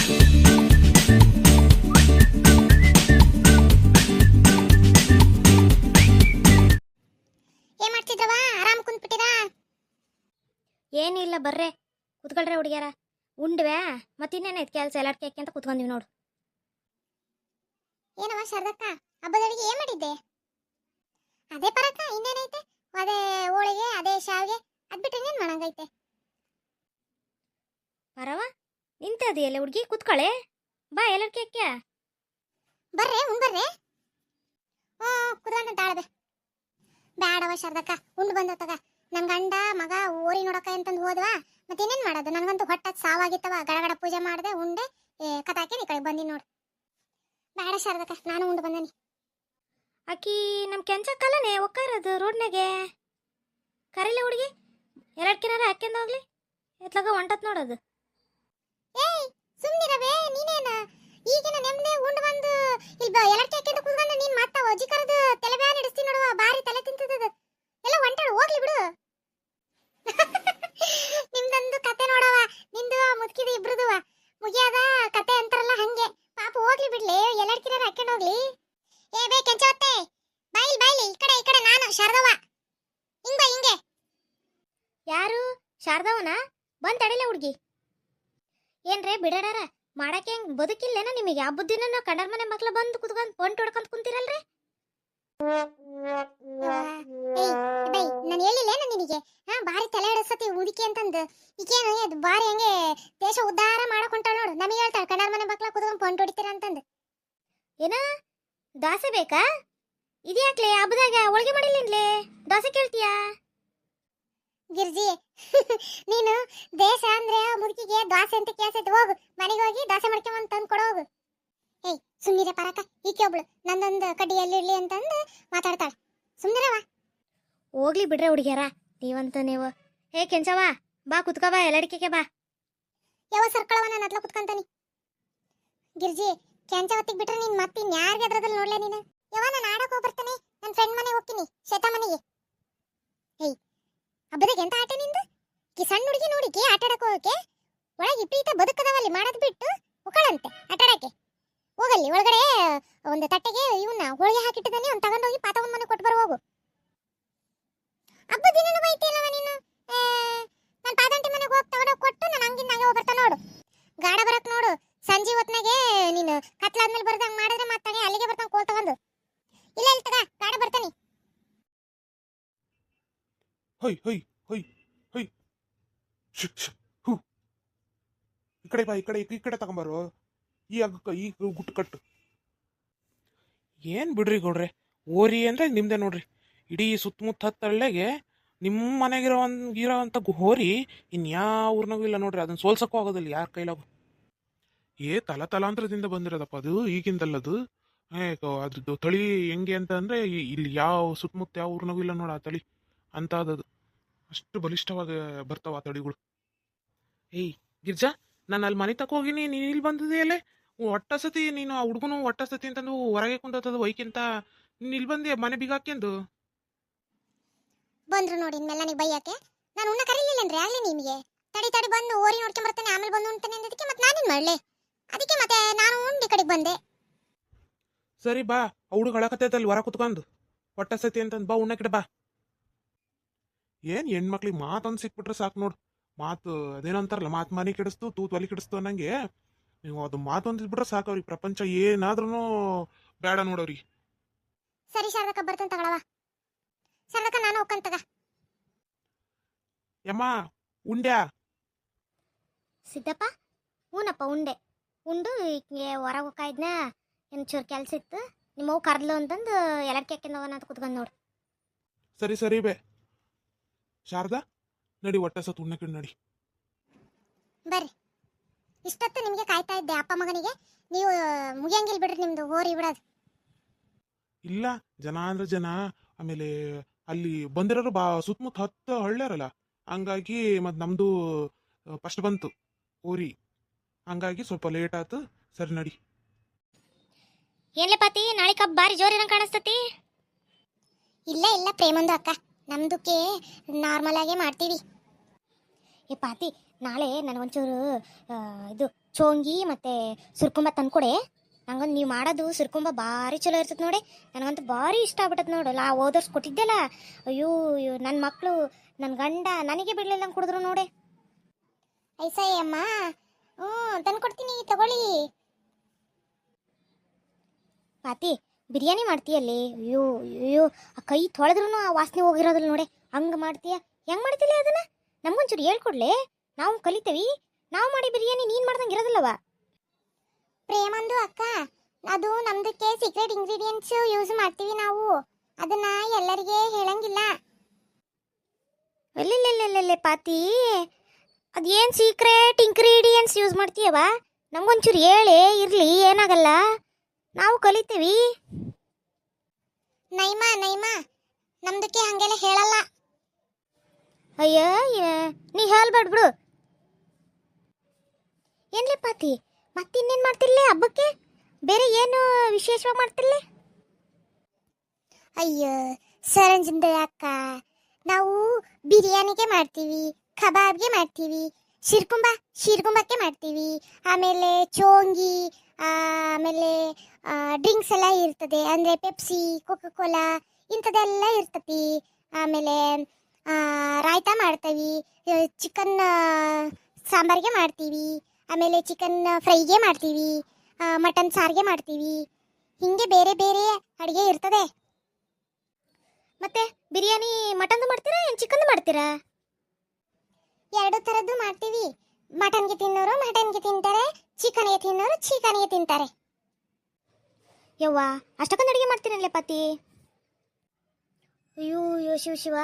ಏನ್ ಮಾಡ್ತಿದ್ರವ? ಆರಾಮ್ ಕುಂತ್ಬಿಟ್ಟಿರಾ? ಏನಿಲ್ಲ ಬರ್ರೆ ಕುತ್ಕೊಳ್ರೆ ಹುಡುಗ್ಯಾರ. ಉಂಡ್ವ್ಯಾ ಮತ್ತಿನ್ನೇನೈತೆ ಕೆಲಸ ಎಲ್ಲ ಕೇಕ್ ಅಂತ ಕುತ್ಕೊಂಡಿವಿ ನೋಡು. ಏನವ ಶಾರದಕ್ಕ, ಹಬ್ಬದೊಳಗೆ ಏನ್ ಮಾಡಿದ್ದೆ? ಅದೇ ಪರಕ್ಕ, ಇನ್ನೇನೈತೆ? ಅದೇ ಹೋಳಿಗೆ, ಅದೇ ಶಾವಿಗೆ, ಅದ್ಬಿಟ್ರೆ ಇನ್ನೇನ್ ಮಾಡಂಗೈತೆ? ಪರವ ನಿಂತದಿಯಲ್ಲ ಹುಡುಗಿ, ಕುತ್ಕೊಳೆ ಬಾ ಎಲ್ಲ ಕೇಕ್ಯ. ಬರ್ರೆ ಬರ್ರೆ. ಕುತ್ಕೊಂಡ ತಾಳಬೆ. ಬ್ಯಾಡವ ಶಾರದಕ್ಕ, ಉಂಡು ಬಂದತ್ತಗ. ನನ್ ಗಂಡ ಮಗ ಓರಿ ನೋಡಕ ಅಂತಂದು ಹೋದ್ವಾ, ಮತ್ತಿನ್ನೇನ್ ಮಾಡೋದು? ನನ್ಗಂತೂ ಹೊಟ್ಟ ಸಾವಾಗಿತ್ತವ. ಗಡಗಡ ಪೂಜೆ ಮಾಡ್ದೆ, ಉಂಡೆ ಕತಾಕಿ ಈ ಕಡೆ ಬಂದಿ ನೋಡು. ಬೇಡ ಶಾರದಕ್ಕ, ನಾನು ಉಂಡು ಬಂದನಿ. ಆಕಿ ನಮ್ಮ ಕೆಂಚಕ್ಕಲ್ಲನೆ ಒಕ್ಕಾರದು ರೋಡ್ನಾಗೆ. ಕರೀಲೆ ಹುಡುಗಿ, ಎರಡ್ಕಿನಾರ ಹಾಕ್ಯಂದು ಹೋಗ್ಲಿ. ಎತ್ಲಾಗ ಹೊಂಟತ್ ನೋಡೋದು. ಏಯ್ ಸುಮ್ನಿರವೇ, ನೀನೇನ ಈಗಿನ ನೆಮ್ಮದಿ ಉಂಡು ಬಂದು ಇಲ್ಲಿ ಎಲ್ಲಕ್ಕೆ ಹಾಕ್ಯಂದು ಕುತ್ಕೊಂಡು ನೀನ್ ಮತ್ತ ಅಜ್ಜಿ ಕರೆದು ತಲೆ ಬ್ಯಾನ್ ಹಿಡಿಸ್ತೀನಿ ನೋಡುವ. ಬಾರಿ ತಲೆ ತಿಂತದ ಎಲ್ಲ. ಹೊಂಟಾಳು, ಹೋಗ್ಲಿ ಬಿಡು. ನಿಮ್ದೊಂದು ಕತೆ ನೋಡವ, ನಿಂದು ಮುದುಕಿದ ಇಬ್ರದುವ ಮುಗಿಯದ ಕತೆ ಅಂತಾರಲ್ಲ ಹಂಗೆ. ಪಾಪ ಹೋಗ್ಲಿ ಬಿಡ್ಲಿ, ಎಲ್ಲಡ್ಕಿನಾರ ಹಾಕ್ಯಂಡು ಹೋಗ್ಲಿ. ಏ ಬೇ ಕೆಂಚವತ್ತೆ, ಬಾಯಿಲ್ ಬಾಯಿಲಿ, ಈ ಕಡೆ ನಾನು ಶಾರದವ್ವ. ಹಿಂಗ್ ಬಾ ಹಿಂಗೆ. ಯಾರು? ಶಾರದವನ? ಬಂದ್ ತಡಿಲೆ ಹುಡುಗಿ. ಏನ್ರೇ ಬಿಡಾಡಾರ ಮಾಡಕ್ಕೆ ಹೆಂಗ್ ಬದುಕಿಲ್ಲೇನ ನಿಮಗೆ? ಹಬ್ಬದ ದಿನ ಕಂಡರ್ ಮನೆ ಮಕ್ಳು ಬಂದು ಕುತ್ಕೊಂಡು ಪೊಂಟ್ ಹೊಡ್ಕೊಂಡ್ ಕುಂತಿರಲ್ರಿ. ಏಯ್ ಬೈ, ನಾನು ಹೇಳಿಲ್ಲೇನ ನಿನಗೆ? ಬಾರಿ ತಲೆ ಹಿಡಿಸತಿ ಮುದುಕಿ ಅಂತಂದು. ಈಗೇನು ಬಾರಿ ಹಂಗೆ ದೇಶ ಉದ್ಧಾರ ಮಾಡಕ್ ಹೊಂಟಾಳ ನೋಡು. ನಮಗೆ ಹೇಳ್ತಾಳೆ ಕಂಡರ್ ಮನೆ ಮಕ್ಳ ಕುತ್ಕೊಂಡು ಪೊಂಟ್ ಹೊಡಿತೀರ ಅಂತಂದು. ಏನ ದಾಸೆ ಬೇಕಾ? ಇದ್ಯಾಕ್ಲೆ ಹಬ್ಬದಾಗ ಹೋಳಿಗೆ ಮಾಡಿಲ್ಲೇನ್ಲೆ ದಾಸೆ ಕೇಳ್ತೀಯಾ? ಗಿರ್ಜಿ, ನೀನು ದೇಶ ಅಂದ್ರೆ ಮುದುಕಿಗೆ ದ್ವಾಸೆ ಅಂತ ಕೇಳ್ಸೈತಿ. ಹೋಗು ಮನೆಗೆ ಹೋಗಿ ದಾಸೆ ಮಾಡ್ಕೊಂಬಂದು ತಂದು ಕೊಡೋಗು. ಏಯ್ ಸುಮ್ನಿರೆ ಪರಕ, ಈಕೆ ಒಬ್ಳು ನಂದೊಂದು ಕಡ್ಡಿ ಎಲ್ಲಿರ್ಲಿ ಅಂತಂದು ಮಾತಾಡ್ತಾಳೆ. ಸುಮ್ನಿರವ. ಹೋಗ್ಲಿ ಬಿಡ್ರೆ ಹುಡುಗ್ಯಾರ, ನೀವಂತ ನೀವು. ಹೇ ಕೆಂಚವ, ಬಾ ಕುತ್ಕೋ, ಬಾ ಎಲ್ಲಡಿಕೆ ಬಾ. ಯಾವ ಸರ್ಕಳವ, ನಾನು ಅತ್ಲ ಕುತ್ಕೊಂತಾನಿ. ಗಿರ್ಜಿ, ಕೆಂಚವತ್ತಿಗೆ ಬಿಟ್ರೆ ನೀನ್ ಮತ್ತಿನ್ ಯಾರಿಗೆ ಅದ್ರದಲ್ಲಿ ನೋಡ್ಲೆ ನೀನು? ಯಾವ ನಾನು ಆಡಕ್ ಹೋಗ್ಬರ್ತಾನೆ, ನನ್ನ ಫ್ರೆಂಡ್ ಮನೆಗೆ ಹೋಗ್ತೀನಿ, ಶ್ವೇತಾ ಮನೆಗೆ. ಏಯ್ ಹಬ್ಬದಾಗ ಎಂತ ಆಟ ನಿಂದು? ಕಿ ಸಣ್ಣ ಹುಡುಗಿ ನೋಡಿಕೆ ಆಟ ಆಡಕ್ ಹೋಗಕ್ಕೆ ಒಳಗೆ ಇಪ್ಪೀತ ಬದುಕದವಲ್ಲಿ ಮಾಡೋದ್ ಬಿಟ್ಟು ಉಕ್ಕಳಂತೆ ಆಟ ಆಡಕ್ಕೆ. ಹೋಗಲ್ಲಿ ಒಳಗಡೆ ಒಂದು ತಟ್ಟೆಗೆ ಇವನ್ನ ಹೋಳಿಗೆ ಹಾಕಿಟ್ಟಿದ್ದಾನೆ, ಅವ್ನು ತಗೊಂಡೋಗಿ ಪಾತವನ್ ಮನೆ ಕೊಟ್ಟು ಬರೋ ಹೋಗು. ಹಬ್ಬದ ದಿನನೂ ಬೈತಿಲ್ಲವ ನೀನು. ನಾನು ಪಾದಂಟಿ ಮನೆಗೆ ಹೋಗಿ ತಗೊಂಡೋಗಿ ಕೊಟ್ಟು ನಾನು ಹಂಗಿಂದ ಹಂಗೆ ಹೋಗ್ಬರ್ತಾನೆ ನೋಡು. ಗಾಡ ಬರಕ್ ನೋಡು, ಸಂಜೆ ಹೊತ್ನಾಗೆ ನೀನು ಕತ್ಲಾದ್ಮೇಲೆ ಬರ್ದಂಗೆ ಮಾಡಿದ್ರೆ ಮತ್ತೆ ಅಲ್ಲಿಗೆ ಬರ್ತಾನೆ ಕೋಲ್ ತಗೊಂಡು. ಇಲ್ಲ ಇಲ್ಲಿ ತಗ, ಗಾಡ ಬರ್ತಾನೆ. ಹೊಯ್ ಹೊಯ್ ಹೊಯ್ ಹೊಯ್ ಹೂ, ಈ ಕಡೆ ಬಾ, ಈ ಕಡೆ ತಗೊಂಬಾರು. ಈ ಅಗ್ಗಕ್ಕ ಈ ಗುಟ್ಟು ಕಟ್ಟು. ಏನು ಬಿಡ್ರಿ ಗೌಡ್ರೆ, ಓರಿ ಅಂದ್ರೆ ನಿಮ್ದೆ ನೋಡ್ರಿ. ಇಡೀ ಸುತ್ತಮುತ್ತ ಹತ್ತಳ್ಳೆಗೆ ನಿಮ್ಮ ಮನೆಗಿರೋವಂಥ ಹೋರಿ ಇನ್ಯಾವ ಊರ್ನಾಗೂ ಇಲ್ಲ ನೋಡ್ರಿ. ಅದನ್ನ ಸೋಲ್ಸಕ್ಕೂ ಆಗೋದಿಲ್ಲ ಯಾರ ಕೈಲಾಗು. ತಲಾಂತರದಿಂದ ಬಂದಿರೋದಪ್ಪ ಅದು, ಈಗಿಂದಲ್ಲದು. ಅದ್ರದ್ದು ತಳಿ ಹೆಂಗೆ ಅಂತ ಅಂದ್ರೆ ಇಲ್ಲಿ ಯಾವ ಸುತ್ತಮುತ್ತ ಯಾವ ಊರ್ನಾಗೂ ಇಲ್ಲ ನೋಡ ಆ ತಳಿ ಅಂತ. ಅದದು ಅಷ್ಟು ಬಲಿಷ್ಠವಾಗಿ ಬರ್ತಾವ ಆ ತಳಿಗಳು. ಏಯ್ ಗಿರ್ಜಾ, ನಾನು ಅಲ್ಲಿ ಮನೆ ತಕ ಹೋಗಿನಿ, ನೀನು ಇಲ್ಲಿ ಬಂದಿದೆಯಲ್ಲೇ ಒಟ್ಟ ಸತಿ. ನೀನು ಆ ಹುಡುಗನು ಒಟ್ಟ ಸತಿ ಅಂತಂದು ಹೊರಗೆ ಕುಂತದ ವೈಕಿಂತ ನೀನು ಇಲ್ಲಿ ಬಂದೆ ಮನೆ ಬಿಗಾಕ್ಯಂದು ಬಂದ್ರು ನೋಡಿ ಇನ್ಮೆಲ್ಲ ನೀವು ಬೈಯಾಕೆ. ನಾನು ಉಣ್ಣ ಕರೀಲಿಲ್ಲನ್ರಿ ಆಗ್ಲಿ ನಿಮಗೆ. ತಡಿ ತಡಿ ಬಂದು ಓರಿ ನೋಡ್ಕೊಂಡ್ ಬರ್ತಾನೆ, ಆಮೇಲೆ ಬಂದು ಉಣ್ತಾನೆ ಅಂದದಕ್ಕೆ ಮತ್ತೆ ನಾನೇನ್ ಮಾಡ್ಲೆ? ಅದಕ್ಕೆ ಮತ್ತೆ ನಾನು ಉಂಡಿ ಕಡೆಗೆ ಬಂದೆ. ಸರಿ ಬಾ, ಆ ಹುಡುಗ ಅಳಕತ್ತೈತಲ್ಲಿ ಹೊರ ಕುತ್ಕೊಂಡು ಒಟ್ಟ ಸತಿ ಅಂತಂದು ಬಾ, ಉಣ್ಣ ಕಡೆ ಬಾ. ಏನು ಹೆಣ್ಮಕ್ಳಿಗೆ ಮಾತೊಂದು ಸಿಕ್ಬಿಟ್ರೆ ಸಾಕು ನೋಡು. ಮಾತು ಅದೇನಂತಾರಲ್ಲ, ಮಾತು ಮನೆ ಕೆಡಿಸ್ತು ತೂತು ಒಲಿ ಕೆಡಿಸ್ತು ಅನ್ನಂಗೆ. ನೀವು ಅದು ಮಾತೊಂದು ಇದ್ಬಿಟ್ರೆ ಸಾಕು ಅವ್ರಿಗೆ, ಪ್ರಪಂಚ ಏನಾದ್ರೂ ಬೇಡ ನೋಡೋರಿಗೆ. ಸರಿ ಶಾರದಕ್ಕ, ಬರ್ತೇನೆ ತಗೊಳವ. ಶಾರದಕ್ಕ ನಾನು ಹೋಗ್ಕಂತ ತಗ. ಯಮ್ಮ ಉಂಡ್ಯಾ? ಸಿದ್ದಪ್ಪ, ಹೂನಪ್ಪ ಉಂಡೆ. ಉಂಡು ಹಿಂಗೆ ಹೊರಗೆ ಹೋಗ್ಕಾಯ್ದನ, ಚೂರು ಕೆಲಸ ಇತ್ತು. ನಿಮ್ಮವು ಕರ್ಲು ಅಂತಂದು ಎಲ್ಲಡ್ಕೆ ಹಾಕ್ಯಂದು ಹೋಗೋಣ ಅಂತ ಕುತ್ಕೊಂಡು ನೋಡು. ಸರಿ ಸರಿ ಬೇ. ಶಾರದಾ ನಡಿ, ಒಟ್ಟ ಸತ್ ಉಣ್ಣ ಕಡೆ ನಡಿ. ಬರ್ರಿ, ಇಷ್ಟೊತ್ತು ನಿಮಗೆ ಕಾಯ್ತಾ ಇದ್ದೆ ಅಪ್ಪ ಮಗನಿಗೆ. ನೀವು ಮುಗಿಯಂಗಿಲ್ ಬಿಡ್ರಿ ನಿಮ್ದು ಹೋರಿ ಬಿಡೋದು. ಇಲ್ಲ, ಜನ ಅಂದ್ರೆ ಜನ. ಆಮೇಲೆ ಅಲ್ಲಿ ಬಂದಿರೋರು ಸುತ್ತಮುತ್ತ 10 ಹಳ್ಳ್ಯಾರಲ್ಲ, ಹಂಗಾಗಿ ಮತ್ತು ನಮ್ದು ಫಸ್ಟ್ ಬಂತು ಊರಿ, ಹಂಗಾಗಿ ಸ್ವಲ್ಪ ಲೇಟ್ ಆಯ್ತು. ಸರಿ ನಡಿ. ಏನ್ಲೆ ಪಾತಿ, ನಾಳೆ ಕಬ್ಬು ಬಾರಿ ಜೋರಿನ ಕಾಣಿಸ್ತತಿ. ಇಲ್ಲ ಇಲ್ಲ ಪ್ರೇಮಂದು ಅಕ್ಕ, ನಮ್ದಕ್ಕೆ ನಾರ್ಮಲ್ ಆಗೇ ಮಾಡ್ತೀವಿ. ಏ ಪಾತಿ, ನಾಳೆ ನನಗೊಂಚೂರು ಇದು ಚೋಂಗಿ ಮತ್ತು ಸುರ್ಕುಂಬ ತಂದ್ಕೊಡೆ. ನಂಗೊಂದು ನೀವು ಮಾಡೋದು ಸುರ್ಕುಂಬ ಭಾರಿ ಚಲೋ ಇರ್ತದೆ ನೋಡಿ. ನನಗಂತೂ ಭಾರಿ ಇಷ್ಟ ಆಗ್ಬಿಟ್ಟದ ನೋಡು. ಹೋದ ವರ್ಷ ಕೊಟ್ಟಿದ್ದೆಲ್ಲ, ಅಯ್ಯೋ ನನ್ನ ಮಕ್ಕಳು ನನ್ನ ಗಂಡ ನನಗೆ ಬಿಡಲಿಲ್ಲ ಕುಡಿದ್ರು ನೋಡೆ. ಐಸಾಯಿ ಅಮ್ಮ, ಹ್ಞೂ ತಂದ್ಕೊಡ್ತೀನಿ ತಗೊಳ್ಳಿ. ಪಾತಿ ಬಿರಿಯಾನಿ ಮಾಡ್ತೀಯಲ್ಲಿ, ಅಯ್ಯೋ ಅಯ್ಯೋ ಆ ಕೈ ತೊಳೆದ್ರೂ ಆ ವಾಸನೆ ಹೋಗಿರೋದಿಲ್ಲ ನೋಡೆ. ಹಂಗೆ ಮಾಡ್ತೀಯ, ಹೆಂಗೆ ಮಾಡ್ತಿಲ್ಲ ಅದನ್ನ ನಮ್ಗೊಂಚೂರು ಹೇಳ್ಕೊಡ್ಲೆ, ನಾವು ಕಲಿತೇವಿ. ನಾವು ಮಾಡಿ ಬಿರಿಯಾನಿ ನೀನು ಮಾಡ್ದಂಗೆ ಇರೋದಿಲ್ಲವ. ಪ್ರೇಮಂದು ಅಕ್ಕ, ಅದು ನಮ್ದಕ್ಕೆ ಸೀಕ್ರೆಟ್ ಇಂಗ್ರೀಡಿಯೆಂಟ್ಸ್ ಯೂಸ್ ಮಾಡ್ತೀವಿ ನಾವು. ಅದನ್ನ ಎಲ್ಲರಿಗೆ ಹೇಳಂಗಿಲ್ಲ. ಅಲ್ಲೆಲ್ಲೆಲ್ಲೆಲ್ಲೆ ಪಾತಿ, ಅದೇನು ಸೀಕ್ರೆಟ್ ಇಂಗ್ರೀಡಿಯೆಂಟ್ಸ್ ಯೂಸ್ ಮಾಡ್ತೀಯವ? ನಮ್ಗೊಂಚೂರು ಹೇಳಿ, ಇರಲಿ ಏನಾಗಲ್ಲ, ನಾವು ಕಲಿತೀವಿ. ನೈಮಾ ನಮ್ದಕ್ಕೆ ಹಂಗೆಲ್ಲ ಹೇಳಲ್ಲ. ಅಯ್ಯ ನೀ ಹೇಳ್ಬೇಡ ಬಿಡು. ಏನ್ಲೆ ಪಾತಿ, ಮತ್ತಿನ್ನೇನು ಮಾಡ್ತಿರ್ಲೆ ಹಬ್ಬಕ್ಕೆ? ಬೇರೆ ಏನು ವಿಶೇಷವಾಗಿ ಮಾಡ್ತಿರ್ಲೆ? ಅಯ್ಯೋ ಸರಂಜಿಂದ ಅಕ್ಕ, ನಾವು ಬಿರಿಯಾನಿಗೆ ಮಾಡ್ತೀವಿ, ಕಬಾಬ್ಗೆ ಮಾಡ್ತೀವಿ, ಶೀರ್ಗುಂಬಕ್ಕೆ ಮಾಡ್ತೀವಿ, ಆಮೇಲೆ ಚೋಂಗಿ, ಆಮೇಲೆ ಡ್ರಿಂಕ್ಸ್ ಎಲ್ಲ ಇರ್ತದೆ. ಅಂದರೆ ಪೆಪ್ಸಿ, ಕೋಕಾ ಕೋಲಾ ಇಂಥದ್ದೆಲ್ಲ ಇರ್ತತಿ. ಆಮೇಲೆ ರಾಯ್ತ ಮಾಡ್ತೀವಿ, ಚಿಕನ್ ಸಾಂಬಾರಿಗೆ ಮಾಡ್ತೀವಿ, ಆಮೇಲೆ ಚಿಕನ್ ಫ್ರೈಗೆ ಮಾಡ್ತೀವಿ, ಮಟನ್ ಸಾರಿಗೆ ಮಾಡ್ತೀವಿ. ಹಿಂಗೆ ಬೇರೆ ಬೇರೆ ಅಡುಗೆ ಇರ್ತದೆ. ಮತ್ತೆ ಬಿರಿಯಾನಿ ಮಟನ್ದು ಮಾಡ್ತೀರಾ ಏನು ಚಿಕನ್ದು ಮಾಡ್ತೀರಾ? ಎರಡು ಥರದ್ದು ಮಾಡ್ತೀವಿ. ಮಟನ್ಗೆ ತಿನ್ನೋರು ಮಟನ್ಗೆ ತಿಂತಾರೆ, ಚಿಕನ್ಗೆ ತಿನ್ನೋರು ಚಿಕನ್ಗೆ ತಿಂತಾರೆ. ಯವ್ವ ಅಷ್ಟಕ್ಕೊಂದು ಅಡುಗೆ ಮಾಡ್ತೀನಲ್ಲೇ ಪಾತಿ. ಅಯ್ಯೋ ಅಯ್ಯೋ ಶಿವ,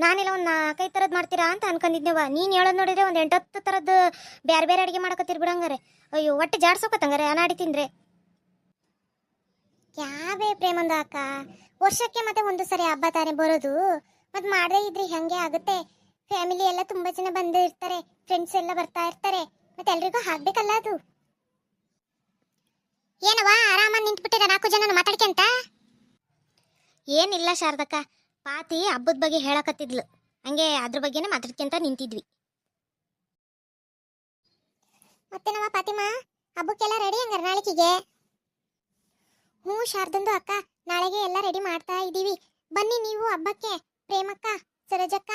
ನಾನೆಲ್ಲ ಒಂದು 4-5 ಥರದ್ದು ಮಾಡ್ತೀರಾ ಅಂತ ಅನ್ಕೊಂಡಿದ್ನೇವ. ನೀನು ಹೇಳೋದು ನೋಡಿದ್ರೆ ಒಂದು 8-10 ಥರದ್ದು ಬೇರೆ ಬೇರೆ ಅಡುಗೆ ಮಾಡಕತ್ತೀರಿ ಬಿಡಂಗಾರೆ. ಅಯ್ಯೋ ಒಟ್ಟು ಜಾಡ್ಸೋಕತ್ತಂಗಾರೆ ಅನಾಡಿ ತಿಂದ್ರೆ. ಯಾವೇ ಪ್ರೇಮಂದ ಅಕ್ಕ, ವರ್ಷಕ್ಕೆ ಮತ್ತೆ ಒಂದು ಸರಿ ಹಬ್ಬ ತಾನೇ ಬರೋದು. ಮತ್ತೆ ಮಾಡದೇ ಇದ್ರೆ ಹೆಂಗೆ ಆಗುತ್ತೆ? ಫ್ಯಾಮಿಲಿ ಎಲ್ಲ ತುಂಬಾ ಜನ ಬಂದು ಇರ್ತಾರೆ, ಫ್ರೆಂಡ್ಸ್ ಎಲ್ಲ ಬರ್ತಾ ಇರ್ತಾರೆ, ಮತ್ತೆ ಎಲ್ರಿಗೂ ಹಾಕ್ಬೇಕಲ್ಲ ಅದು. ಏನವಾ ಆರಾಮಾಗಿ ನಿಂತ್ಬಿಟ್ಟಿರ 4 ಜನ ಮಾತಾಡ್ಕೊಂತ? ಏನಿಲ್ಲ ಶಾರದಕ್ಕ, ಪಾತಿ ಹಬ್ಬದ ಬಗ್ಗೆ ಹೇಳಕತ್ತಿದ್ಲು, ಹಂಗೆ ಅದ್ರ ಬಗ್ಗೆನೇ ಮಾತಾಡ್ಕೊಂತ ನಿಂತಿದ್ವಿ. ಮತ್ತೆ ನಮ್ಮ ಫಾತಿಮಾ, ಹಬ್ಬಕ್ಕೆಲ್ಲ ರೆಡಿ ಹಂಗಾರೆ ನಾಳೆಗೆ? ಹ್ಞೂ ಶಾರದಂದು ಅಕ್ಕ, ನಾಳೆಗೆ ಎಲ್ಲ ರೆಡಿ ಮಾಡ್ತಾ ಇದ್ದೀವಿ. ಬನ್ನಿ ನೀವು ಹಬ್ಬಕ್ಕೆ. ಪ್ರೇಮಕ್ಕ, ಸರೋಜಕ್ಕ,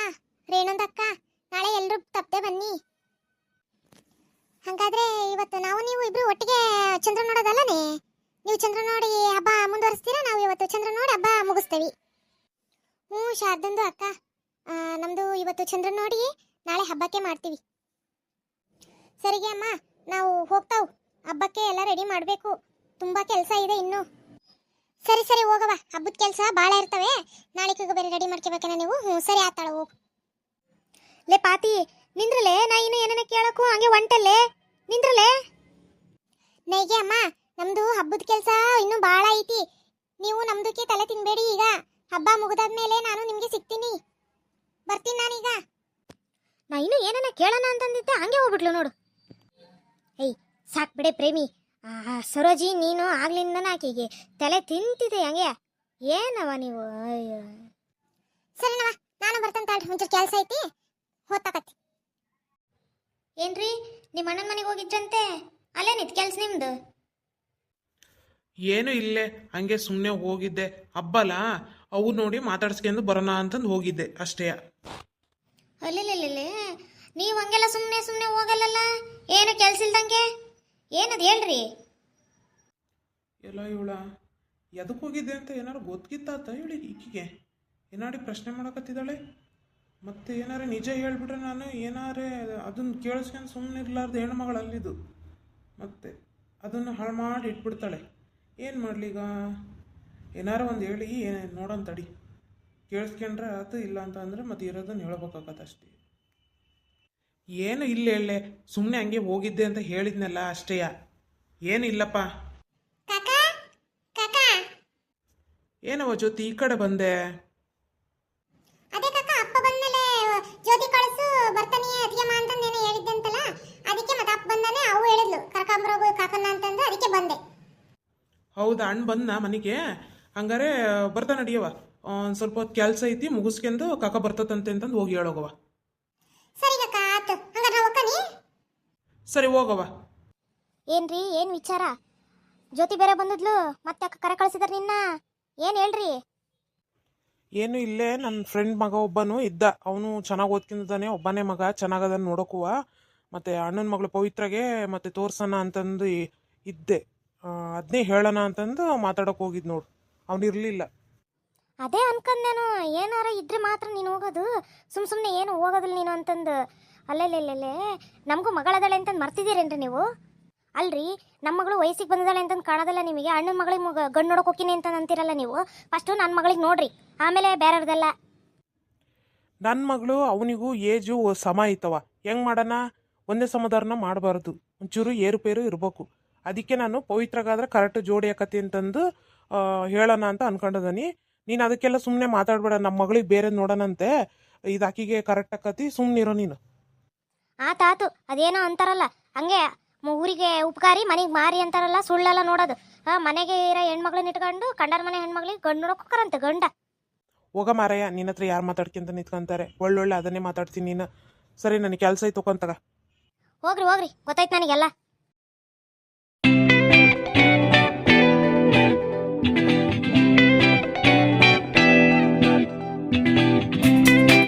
ರೇಣುಂದಕ್ಕ, ನಾಳೆ ಎಲ್ಲರೂ ತಪ್ಪದೆ ಬನ್ನಿ. ಹಾಗಾದ್ರೆ ಇವತ್ತು ನಾವು ನೀವು ಇಬ್ರು ಒಟ್ಟಿಗೆ ಚಂದ್ರ ನೋಡೋದಲ್ಲನೇ? ನೀವು ಚಂದ್ರ ನೋಡಿ ಹಬ್ಬ ಮುಂದುವರಿಸ್ತೀರಾ, ನಾವು ಇವತ್ತು ಚಂದ್ರ ನೋಡಿ ಹಬ್ಬ ಮುಗಿಸ್ತೇವೆ. ಹ್ಞೂ ಶಾರದಂದು ಅಕ್ಕ, ನಮ್ದು ಇವತ್ತು ಚಂದ್ರ ನೋಡಿ ನಾಳೆ ಹಬ್ಬಕ್ಕೆ ಮಾಡ್ತೀವಿ. ಸರಿಗೆ ಅಮ್ಮ, ನಾವು ಹೋಗ್ತಾವ್. ಹಬ್ಬಕ್ಕೆ ಎಲ್ಲ ರೆಡಿ ಮಾಡಬೇಕು, ತುಂಬಾ ಕೆಲಸ ಇದೆ ಇನ್ನು. ಸರಿ ಹೋಗವ, ಹಬ್ಬದ ಕೆಲಸ ಭಾಳ ಇರ್ತವೆ. ನಾಳೆಗೆ ಬೇರೆ ರೆಡಿ ಮಾಡ್ಕೋಬೇಕೇನ ನೀವು? ಹ್ಞೂ ಸರಿ ಆತಾಳ, ಹೋಗು. ಲೇ ಪಾತಿ ನಿಂದ್ರಲೆ, ನಾ ಇನ್ನು ಏನನ್ನ ಕೇಳಕ್ಕೂ ಹಂಗೆ ಒಂಟಲ್ಲೇ ನಿಂದ್ರಲೆ. ನೈಗೆ ಅಮ್ಮ, ನಮ್ದು ಹಬ್ಬದ ಕೆಲಸ ಇನ್ನೂ ಭಾಳ ಐತಿ. ನೀವು ನಮ್ದಕ್ಕೆ ತಲೆ ತಿನ್ಬೇಡಿ. ಈಗ ಹಬ್ಬ ಮುಗಿದಾದ್ಮೇಲೆ ನಾನು ನಿಮ್ಗೆ ಸಿಗ್ತೀನಿ. ಬರ್ತೀನಿ ನಾನೀಗ. ನಾ ಇನ್ನು ಏನನ್ನ ಕೇಳೋಣ ಅಂತಂದಿದ್ದೆ, ಹಂಗೆ ಹೋಗ್ಬಿಟ್ಲು ನೋಡು. ಏಯ್ ಸಾಕ್ ಬಿಡೆ ಪ್ರೇಮಿ. ಸರೋಜಿ, ನೀನು ಆಗ್ಲಿಂದನ ಆಕೆಗೆ ತಲೆ ತಿಂತಿದೆ ಹಂಗೆ. ಏನವ ನೀವು? ಅಯ್ಯೋ ಸರಿನವ, ನಾನು ಬರ್ತಂತ ಒಂಚೂರು ಕೆಲಸ ಐತಿ, ಹೊತ್ತಾಕತ್ತಿ. ಏನ್ರಿ ನಿಮ್ಮ ಅಣ್ಣನ ಮನೆಗೆ ಹೋಗಿದ್ರಂತೆ, ಅಲ್ಲೇನಿತ್ತು ಕೆಲ್ಸ ನಿಮ್ದು? ಏನು ಇಲ್ಲೇ ಹಂಗೆ ಸುಮ್ಮನೆ ಹೋಗಿದ್ದೆ. ಹಬ್ಬಲ್ಲ, ಅವು ನೋಡಿ ಮಾತಾಡ್ಸ್ಕೊಂಡು ಬರೋಣ ಅಂತಂದು ಹೋಗಿದ್ದೆ ಅಷ್ಟೇ. ಅಲ್ಲೇ ನೀವು ಹಂಗೆಲ್ಲ ಸುಮ್ಮನೆ ಹೋಗಲ್ಲಲ್ಲ, ಏನು ಕೆಲ್ಸ ಇಲ್ದಂಗೆ. ಏನದು ಹೇಳ್ರಿ? ಎಲ್ಲ ಇವಳ ಎದಕ್ಕೆ ಹೋಗಿದ್ದೆ ಅಂತ ಏನಾರು ಗೊತ್ತಿತ್ತಾತ ಇವಳಿ? ಈಕಿಗೆ ಏನಾಡಿ ಪ್ರಶ್ನೆ ಮಾಡಕತ್ತಿದ್ದಾಳೆ. ಮತ್ತೆ ಏನಾರು ನಿಜ ಹೇಳ್ಬಿಟ್ರೆ ನಾನು ಏನಾರೇ ಅದನ್ನು ಕೇಳಿಸ್ಕೊಂಡು ಸುಮ್ಮನೆ ಇರಲಾರ್ದು ಹೆಣ್ಮಗಳು ಅಲ್ಲಿದ್ದು, ಮತ್ತೆ ಅದನ್ನು ಹಾಳು ಮಾಡಿ ಇಟ್ಬಿಡ್ತಾಳೆ. ಏನು ಮಾಡಲೀಗ? ಏನಾರು ಒಂದು ಹೇಳಿ ನೋಡೋಣ ತಡಿ. ಕೇಳಿಸ್ಕೊಂಡ್ರೆ ಆಯ್ತು, ಇಲ್ಲ ಅಂತ ಅಂದರೆ ಮತ್ತೆ ಇರೋದನ್ನು ಹೇಳ್ಬೇಕಾಗತ್ತೆ ಅಷ್ಟೇ. ಏನು ಇಲ್ಲ ಹೇಳಲೆ, ಸುಮ್ಮನೆ ಹಂಗೆ ಹೋಗಿದ್ದೆ ಅಂತ ಹೇಳಿದ್ನಲ್ಲ ಅಷ್ಟೇ. ಏನಿಲ್ಲಪ್ಪ. ಏನವ ಜ್ಯೋತಿ, ಈ ಕಡೆ ಬಂದೆ? ಅದೇ ಕಾಕ, ಅಪ್ಪ ಬಂದ್ಮೇಲೆ ಜ್ಯೋತಿ ಕಳಿಸು ಬರ್ತಾನೆ ಅತಿಗೆಮ್ಮ ಅಂತಂದೇನೆ ಹೇಳಿದ್ದಂತಲ್ಲ, ಅದಕ್ಕೆ ಮತ್ತೆ ಅಪ್ಪ ಬಂದಾನೆ. ಅವು ಹೇಳಿದ್ಲು ಕರ್ಕೊಂಬರೋಗು ಕಾಕನ್ನ ಅಂತಂದ್ರೆ ಅದಕ್ಕೆ ಬಂದೆ. ಹೌದಾ, ಅಣ್ಣ ಬಂದ ಮನೆಗೆ? ಹಂಗಾರೆ ಬರ್ತಾ ನಡಿಯವ, ಒಂದು ಸ್ವಲ್ಪ ಹೊತ್ತು ಕೆಲಸ ಐತಿ, ಮುಗಿಸ್ಕೊಂಡು ಕಾಕ ಬರ್ತದಂತೆ ಅಂತಂದು ಹೋಗಿ ಹೇಳೋಗವ. ಸರಿ ಕಾಕ, ಆತು. ಹಂಗಾರೆ ನಾವು ಹೋಗ್ತಾನೆ. ಸರಿ ಹೋಗವ. ಏನ್ರಿ ಏನು ವಿಚಾರ? ಜ್ಯೋತಿ ಬೇರೆ ಬಂದಿದ್ಲು, ಮತ್ತೆ ಯಾಕೆ ಕರೆ ಕಳಿಸಿದಾರೆ ನಿನ್ನ? ಏನು ಹೇಳ್ರಿ? ಏನು ಇಲ್ಲೇ ನನ್ನ ಫ್ರೆಂಡ್ ಮಗ ಒಬ್ಬನು ಇದ್ದ. ಅವನು ಚೆನ್ನಾಗಿ ಓದ್ಕೊಂಡಿದ್ದಾನೆ, ಒಬ್ಬನೇ ಮಗ, ಚೆನ್ನಾಗದ ನೋಡೋಕುವ. ಮತ್ತು ಅಣ್ಣನ ಮಗಳು ಪವಿತ್ರಗೆ ಮತ್ತೆ ತೋರ್ಸೋಣ ಅಂತಂದು ಇದ್ದೆ. ಅದನ್ನೇ ಹೇಳೋಣ ಅಂತಂದು ಮಾತಾಡೋಕೆ ಹೋಗಿದ್ದು ನೋಡು. ಅವನು ಇರಲಿಲ್ಲ. ಅದೇ ಅನ್ಕಂದೇನು, ಏನಾರ ಇದ್ರೆ ಮಾತ್ರ ನೀನು ಹೋಗೋದು, ಸುಮ್ಮನೆ ಏನು ಹೋಗೋದಿಲ್ಲ ನೀನು ಅಂತಂದು. ಅಲ್ಲೆಲ್ಲೆಲ್ಲೆಲ್ಲೇ ನಮಗೂ ಮಗಳದಾಳೆ ಅಂತಂದು ಮರ್ತಿದ್ದೀರೇನ್ರಿ ನೀವು? ಅಲ್ರಿ, ನಮ್ಮ ಮಗಳು ವಯಸ್ಸಿಗೆ ಬಂದಿದ್ದಾಳೆ ಅಂತಂದು ಕಾಣೋದಲ್ಲ ನಿಮಗೆ. ಅಣ್ಣನ ಮಗಳಿಗೆ ಗಂಡು ನೋಡೋಕೆ ಹೋಗ್ತೀನಿ ಅಂತ ಅಂತೀರಲ್ಲ ನೀವು. ಫಸ್ಟು ನನ್ನ ಮಗಳಿಗೆ ನೋಡ್ರಿ, ಆಮೇಲೆ ಬೇರೆಯವ್ರದೆಲ್ಲ. ನನ್ನ ಮಗಳು ಅವನಿಗೂ ಏಜು ಸಮ ಐತವ. ಹೆಂಗೆ ಮಾಡೋಣ? ಒಂದೇ ಸಮಧಾರನ ಮಾಡಬಾರ್ದು, ಒಂಚೂರು ಏರುಪೇರು ಇರಬೇಕು. ಅದಕ್ಕೆ ನಾನು ಪವಿತ್ರಗಾದ್ರೆ ಕರೆಕ್ಟ್ ಜೋಡಿ ಆಕತಿ ಅಂತಂದು ಹೇಳೋಣ ಅಂತ ಅನ್ಕೊಂಡಿದ್ದೀನಿ. ನೀನು ಅದಕ್ಕೆಲ್ಲ ಸುಮ್ಮನೆ ಮಾತಾಡ್ಬೇಡ. ನಮ್ಮ ಮಗಳಿಗೆ ಬೇರೆ ನೋಡೋಣಂತೆ, ಇದು ಆಕಿಗೆ ಕರೆಕ್ಟ್ ಆಕತಿ, ಸುಮ್ಮನಿರೋ ನೀನು. ಆತಾತು, ಅದೇನೋ ಅಂತಾರಲ್ಲ ಹಂಗೆ, ಊರಿಗೆ ಉಪಕಾರಿ ಮನೆಗೆ ಮಾರಿ ಅಂತಾರಲ್ಲ, ಸುಳ್ಳೆಲ್ಲ ನೋಡೋದು. ಮನೆಗೆ ಇರೋ ಹೆಣ್ಮಗಳನ್ನ ಇಟ್ಕೊಂಡು ಕಂಡರ ಮನೆ ಹೆಣ್ಮಗಳಿಗೆ ಗಂಡು ನೋಡೋಕೆ ಹೋಗ್ತಾರಂತೆ ಗಂಡ. ಹೋಗ ಮಾರಯ್ಯ, ನಿನ್ನ ಹತ್ರ ಯಾರು ಮಾತಾಡ್ಕೊಂತ ನಿಂತ್ಕೊಂತಾರೆ? ಒಳ್ಳೊಳ್ಳೆ ಅದನ್ನೇ ಮಾತಾಡ್ತೀನಿ ನೀನು. ಸರಿ, ನನಗೆ ಕೆಲಸ ಐತೆ, ತೊಗೊಂತಾಗ. ಹೋಗ್ರಿ ಹೋಗ್ರಿ, ಗೊತ್ತಾಯ್ತು ನನಗೆಲ್ಲ.